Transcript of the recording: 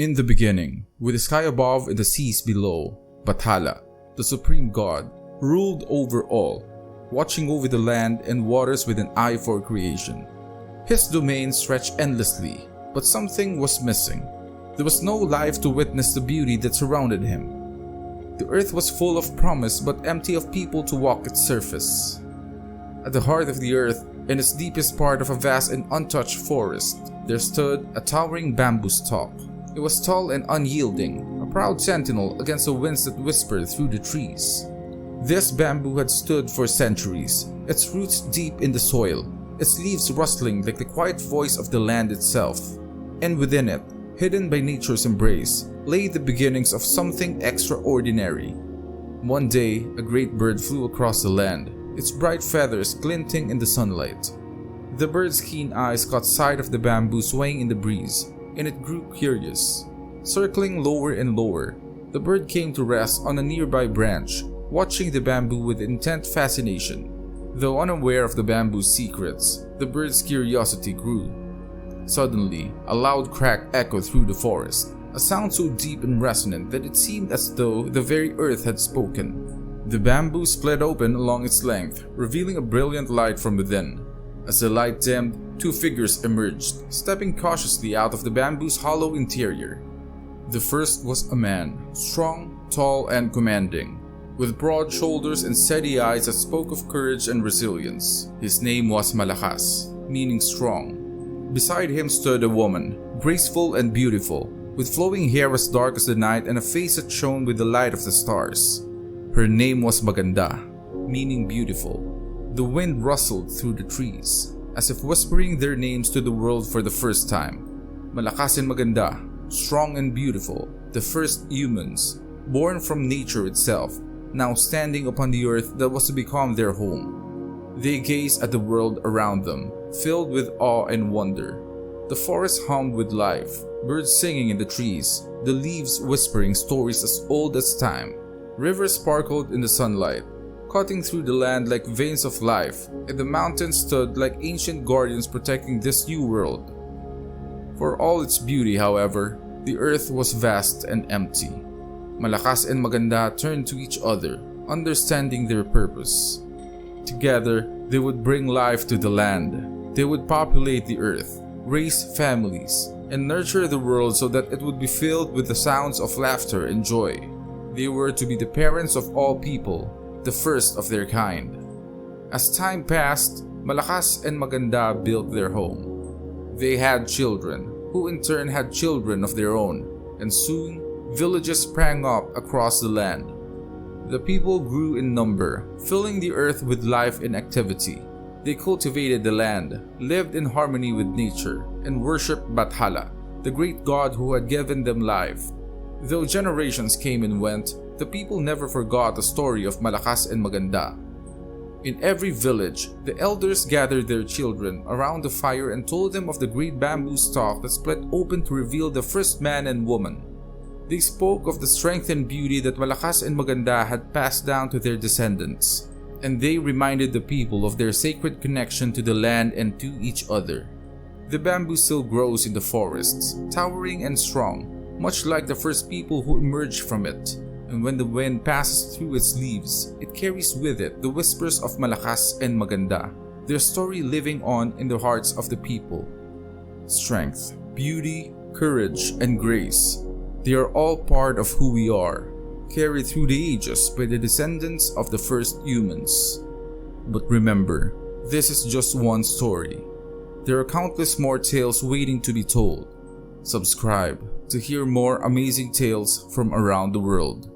In the beginning, with the sky above and the seas below, Bathala, the supreme god, ruled over all, watching over the land and waters with an eye for creation. His domain stretched endlessly, but something was missing. There was no life to witness the beauty that surrounded him. The earth was full of promise but empty of people to walk its surface. At the heart of the earth, in its deepest part of a vast and untouched forest, there stood a towering bamboo stalk. It was tall and unyielding, a proud sentinel against the winds that whispered through the trees. This bamboo had stood for centuries, its roots deep in the soil, its leaves rustling like the quiet voice of the land itself. And within it, hidden by nature's embrace, lay the beginnings of something extraordinary. One day, a great bird flew across the land, its bright feathers glinting in the sunlight. The bird's keen eyes caught sight of the bamboo swaying in the breeze, and it grew curious. Circling lower and lower, the bird came to rest on a nearby branch, watching the bamboo with intent fascination. Though unaware of the bamboo's secrets, the bird's curiosity grew. Suddenly, a loud crack echoed through the forest, a sound so deep and resonant that it seemed as though the very earth had spoken. The bamboo split open along its length, revealing a brilliant light from within. As the light dimmed, two figures emerged, stepping cautiously out of the bamboo's hollow interior. The first was a man, strong, tall, and commanding, with broad shoulders and steady eyes that spoke of courage and resilience. His name was Malakas, meaning strong. Beside him stood a woman, graceful and beautiful, with flowing hair as dark as the night and a face that shone with the light of the stars. Her name was Maganda, meaning beautiful. The wind rustled through the trees, as if whispering their names to the world for the first time. Malakas and Maganda, strong and beautiful, the first humans, born from nature itself, now standing upon the earth that was to become their home. They gazed at the world around them, filled with awe and wonder. The forest hummed with life, birds singing in the trees, the leaves whispering stories as old as time. Rivers sparkled in the sunlight, cutting through the land like veins of life, and the mountains stood like ancient guardians protecting this new world. For all its beauty, however, the earth was vast and empty. Malakas and Maganda turned to each other, understanding their purpose. Together, they would bring life to the land. They would populate the earth, raise families, and nurture the world so that it would be filled with the sounds of laughter and joy. They were to be the parents of all people, the first of their kind. As time passed, Malakas and Maganda built their home. They had children, who in turn had children of their own, and soon, villages sprang up across the land. The people grew in number, filling the earth with life and activity. They cultivated the land, lived in harmony with nature, and worshipped Bathala, the great god who had given them life. Though generations came and went, the people never forgot the story of Malakas and Maganda. In every village, the elders gathered their children around the fire and told them of the great bamboo stalk that split open to reveal the first man and woman. They spoke of the strength and beauty that Malakas and Maganda had passed down to their descendants, and they reminded the people of their sacred connection to the land and to each other. The bamboo still grows in the forests, towering and strong, much like the first people who emerged from it, and when the wind passes through its leaves, it carries with it the whispers of Malakas and Maganda, their story living on in the hearts of the people. Strength, beauty, courage, and grace, they are all part of who we are, carried through the ages by the descendants of the first humans. But remember, this is just one story. There are countless more tales waiting to be told. Subscribe to hear more amazing tales from around the world.